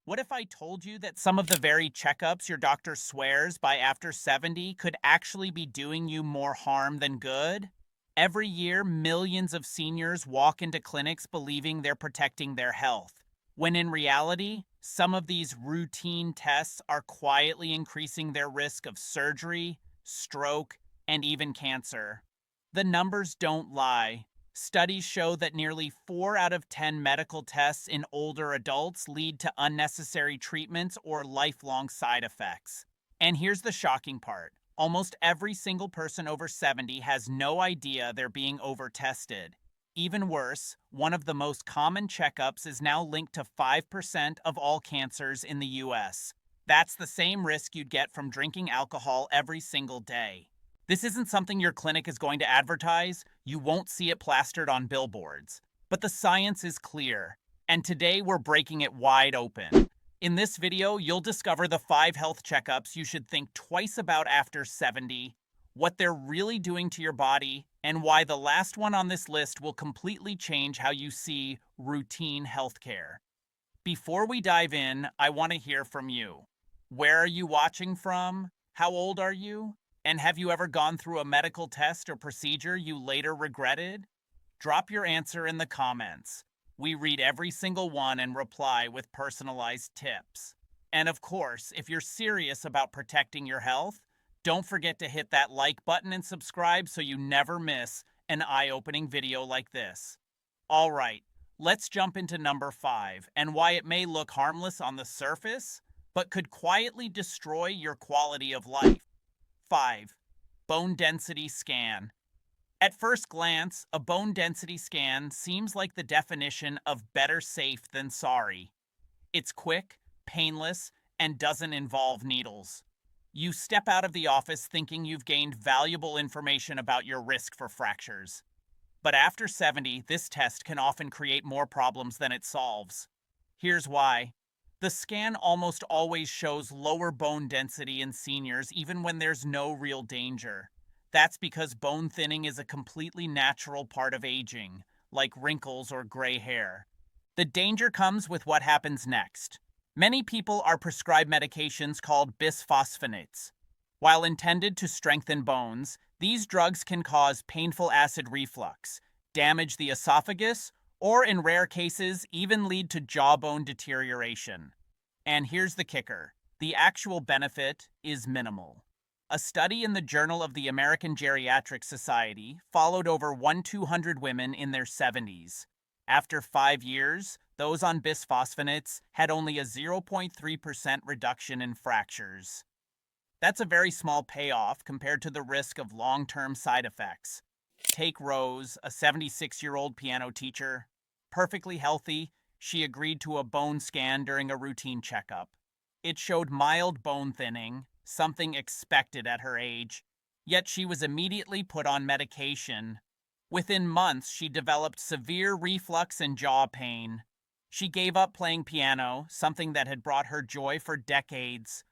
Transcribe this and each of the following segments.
What if I told you that some of the very checkups your doctor swears by after 70 could actually be doing you more harm than good? Every year, millions of seniors walk into clinics believing they're protecting their health, when in reality, some of these routine tests are quietly increasing their risk of surgery, stroke, and even cancer. The numbers don't lie. Studies show that nearly 4 out of 10 medical tests in older adults lead to unnecessary treatments or lifelong side effects. And here's the shocking part. Almost every single person over 70 has no idea they're being over-tested. Even worse, one of the most common checkups is now linked to 5% of all cancers in the US. That's the same risk you'd get from drinking alcohol every single day. This isn't something your clinic is going to advertise. You won't see it plastered on billboards. But the science is clear, and today we're breaking it wide open. In this video, you'll discover the 5 health checkups you should think twice about after 70, what they're really doing to your body, and why the last one on this list will completely change how you see routine healthcare. Before we dive in, I want to hear from you. Where are you watching from? How old are you? And have you ever gone through a medical test or procedure you later regretted? Drop your answer in the comments. We read every single one and reply with personalized tips. And of course, if you're serious about protecting your health, don't forget to hit that like button and subscribe so you never miss an eye-opening video like this. All right, let's jump into number 5 and why it may look harmless on the surface, but could quietly destroy your quality of life. 5. Bone density scan. At first glance, a bone density scan seems like the definition of better safe than sorry. It's quick, painless, and doesn't involve needles. You step out of the office thinking you've gained valuable information about your risk for fractures. But after 70, this test can often create more problems than it solves. Here's why. The scan almost always shows lower bone density in seniors even when there's no real danger. That's because bone thinning is a completely natural part of aging, like wrinkles or gray hair. The danger comes with what happens next. Many people are prescribed medications called bisphosphonates. While intended to strengthen bones, these drugs can cause painful acid reflux, damage the esophagus, or in rare cases, even lead to jawbone deterioration. And here's the kicker. The actual benefit is minimal. A study in the Journal of the American Geriatric Society followed over 1,200 women in their 70s. After 5 years, those on bisphosphonates had only a 0.3% reduction in fractures. That's a very small payoff compared to the risk of long-term side effects. Take Rose, a 76-year-old piano teacher. Perfectly healthy, she agreed to a bone scan during a routine checkup. It showed mild bone thinning, something expected at her age, yet she was immediately put on medication. Within months, she developed severe reflux and jaw pain. She gave up playing piano, something that had brought her joy for decades.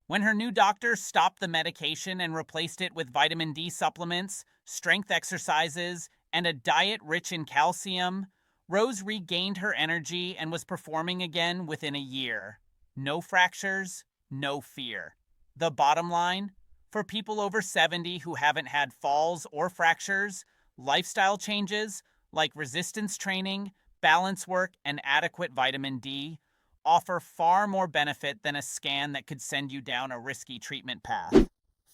When her new doctor stopped the medication and replaced it with vitamin D supplements, strength exercises, and a diet rich in calcium, Rose regained her energy and was performing again within a year. No fractures, no fear. The bottom line, for people over 70 who haven't had falls or fractures, lifestyle changes like resistance training, balance work, and adequate vitamin D offer far more benefit than a scan that could send you down a risky treatment path.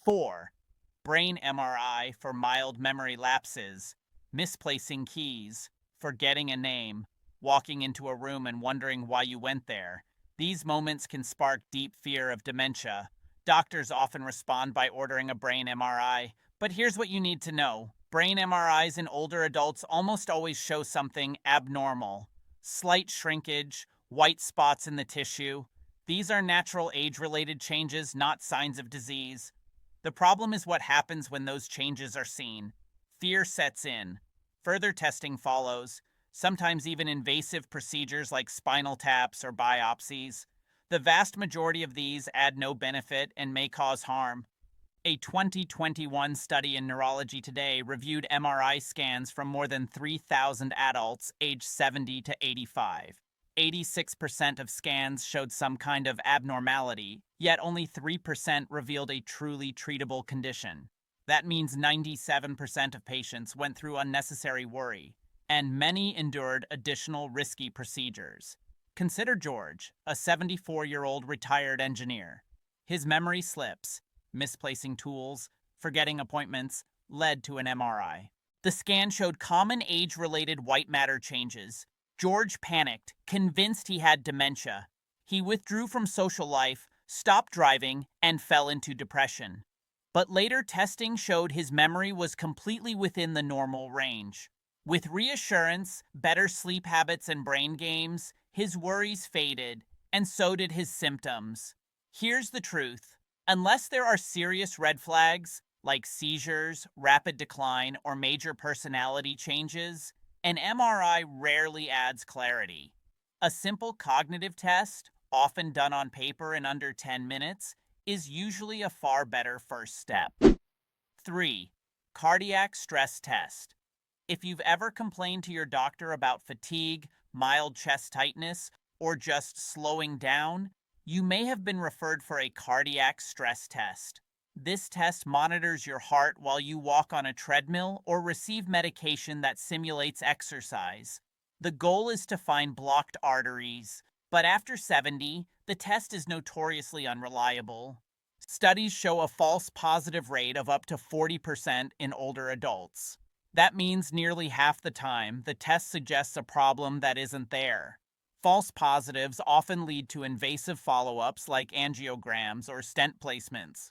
4. Brain MRI for mild memory lapses, misplacing keys, forgetting a name, walking into a room and wondering why you went there. These moments can spark deep fear of dementia. Doctors often respond by ordering a brain MRI, but here's what you need to know. Brain MRIs in older adults almost always show something abnormal. Slight shrinkage, white spots in the tissue. These are natural age-related changes, not signs of disease. The problem is what happens when those changes are seen. Fear sets in. Further testing follows, sometimes even invasive procedures like spinal taps or biopsies. The vast majority of these add no benefit and may cause harm. A 2021 study in Neurology Today reviewed MRI scans from more than 3,000 adults aged 70 to 85. 86% of scans showed some kind of abnormality, yet only 3% revealed a truly treatable condition. That means 97% of patients went through unnecessary worry, and many endured additional risky procedures. Consider George, a 74-year-old retired engineer. His memory slips, misplacing tools, forgetting appointments, led to an MRI. The scan showed common age-related white matter changes. George panicked, convinced he had dementia. He withdrew from social life, stopped driving, and fell into depression. But later testing showed his memory was completely within the normal range. With reassurance, better sleep habits, and brain games, his worries faded, and so did his symptoms. Here's the truth. Unless there are serious red flags, like seizures, rapid decline, or major personality changes, an MRI rarely adds clarity. A simple cognitive test, often done on paper in under 10 minutes, is usually a far better first step. 3. Cardiac stress test. If you've ever complained to your doctor about fatigue, mild chest tightness, or just slowing down, you may have been referred for a cardiac stress test. This test monitors your heart while you walk on a treadmill or receive medication that simulates exercise. The goal is to find blocked arteries, but after 70, the test is notoriously unreliable. Studies show a false positive rate of up to 40% in older adults. That means nearly half the time, the test suggests a problem that isn't there. False positives often lead to invasive follow-ups like angiograms or stent placements.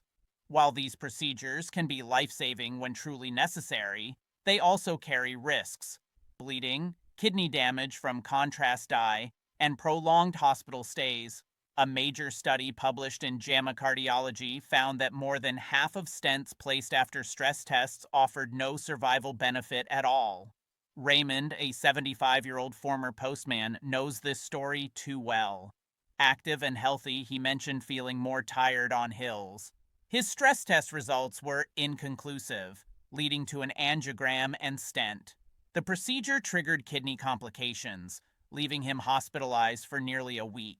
While these procedures can be life-saving when truly necessary, they also carry risks: bleeding, kidney damage from contrast dye, and prolonged hospital stays. A major study published in JAMA Cardiology found that more than half of stents placed after stress tests offered no survival benefit at all. Raymond, a 75-year-old former postman, knows this story too well. Active and healthy, he mentioned feeling more tired on hills. His stress test results were inconclusive, leading to an angiogram and stent. The procedure triggered kidney complications, leaving him hospitalized for nearly a week.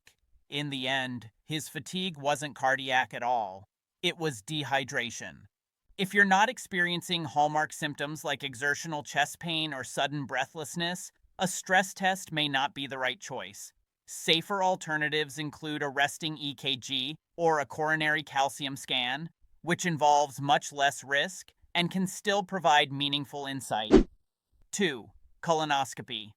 In the end, his fatigue wasn't cardiac at all. It was dehydration. If you're not experiencing hallmark symptoms like exertional chest pain or sudden breathlessness, a stress test may not be the right choice. Safer alternatives include a resting EKG or a coronary calcium scan, which involves much less risk and can still provide meaningful insight. 2. Colonoscopy.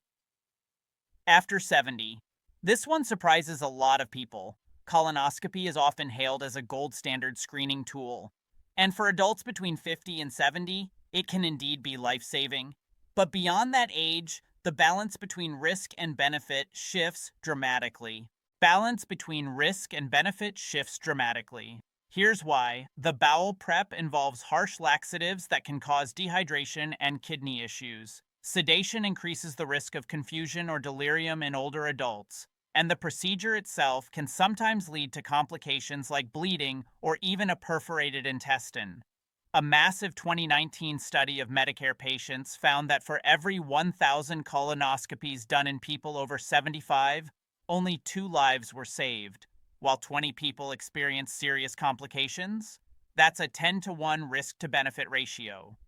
After 70. This one surprises a lot of people. Colonoscopy is often hailed as a gold standard screening tool. And for adults between 50 and 70, it can indeed be life-saving. But beyond that age, the balance between risk and benefit shifts dramatically. Here's why. The bowel prep involves harsh laxatives that can cause dehydration and kidney issues. Sedation increases the risk of confusion or delirium in older adults. And the procedure itself can sometimes lead to complications like bleeding or even a perforated intestine. A massive 2019 study of Medicare patients found that for every 1,000 colonoscopies done in people over 75, only 2 lives were saved, while 20 people experienced serious complications. That's a 10-to-1 risk-to-benefit ratio.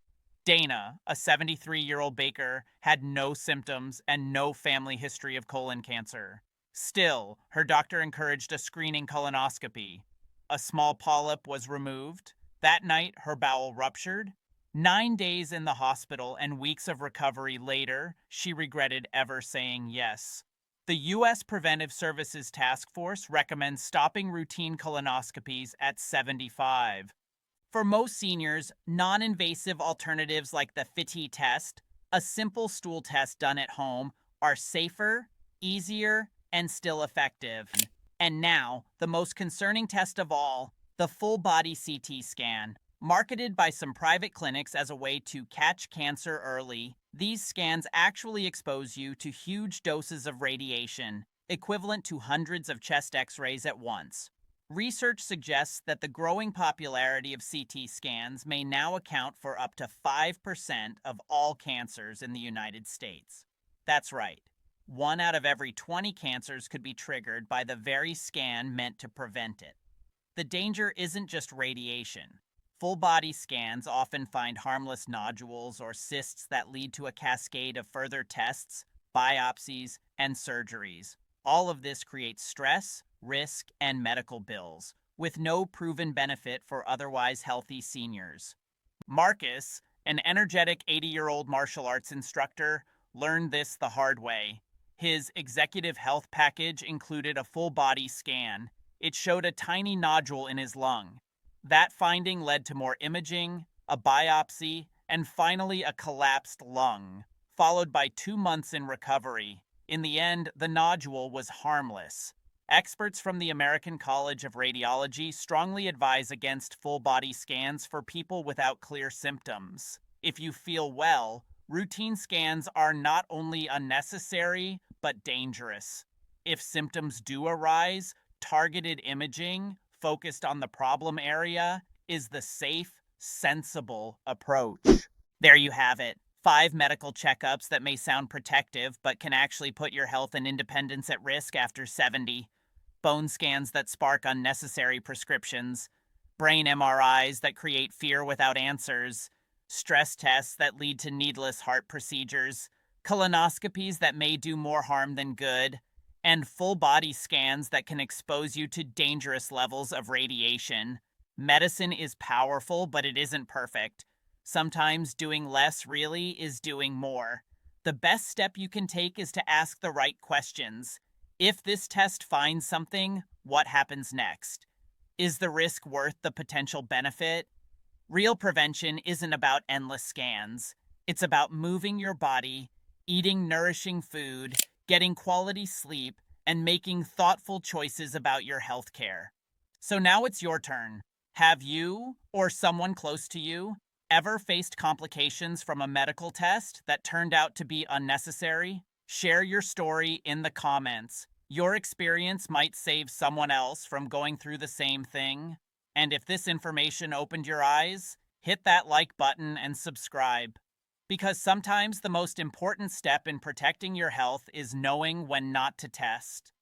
Dana, a 73-year-old baker, had no symptoms and no family history of colon cancer. Still, her doctor encouraged a screening colonoscopy. A small polyp was removed. That night, her bowel ruptured. 9 days in the hospital and weeks of recovery later, she regretted ever saying yes. The U.S. Preventive Services Task Force recommends stopping routine colonoscopies at 75. For most seniors, non-invasive alternatives like the FIT test, a simple stool test done at home, are safer, easier, and still effective. And now, the most concerning test of all, the full-body CT scan. Marketed by some private clinics as a way to catch cancer early, these scans actually expose you to huge doses of radiation, equivalent to hundreds of chest X-rays at once. Research suggests that the growing popularity of CT scans may now account for up to 5% of all cancers in the United States. That's right. 1 out of every 20 cancers could be triggered by the very scan meant to prevent it. The danger isn't just radiation. Full body scans often find harmless nodules or cysts that lead to a cascade of further tests, biopsies, and surgeries. All of this creates stress, risk, and medical bills, with no proven benefit for otherwise healthy seniors. Marcus, an energetic 80-year-old martial arts instructor, learned this the hard way. His executive health package included a full body scan. It showed a tiny nodule in his lung. That finding led to more imaging, a biopsy, and finally a collapsed lung, followed by 2 months in recovery. In the end, the nodule was harmless. Experts from the American College of Radiology strongly advise against full-body scans for people without clear symptoms. If you feel well, routine scans are not only unnecessary, but dangerous. If symptoms do arise, targeted imaging, focused on the problem area, is the safe, sensible approach. There you have it. 5 medical checkups that may sound protective, but can actually put your health and independence at risk after 70. Bone scans that spark unnecessary prescriptions. Brain MRIs that create fear without answers. Stress tests that lead to needless heart procedures. Colonoscopies that may do more harm than good. And full-body scans that can expose you to dangerous levels of radiation. Medicine is powerful, but it isn't perfect. Sometimes doing less really is doing more. The best step you can take is to ask the right questions. If this test finds something, what happens next? Is the risk worth the potential benefit? Real prevention isn't about endless scans. It's about moving your body, eating nourishing food, getting quality sleep, and making thoughtful choices about your healthcare. So now it's your turn. Have you, or someone close to you, ever faced complications from a medical test that turned out to be unnecessary? Share your story in the comments. Your experience might save someone else from going through the same thing. And if this information opened your eyes, hit that like button and subscribe. Because sometimes the most important step in protecting your health is knowing when not to test.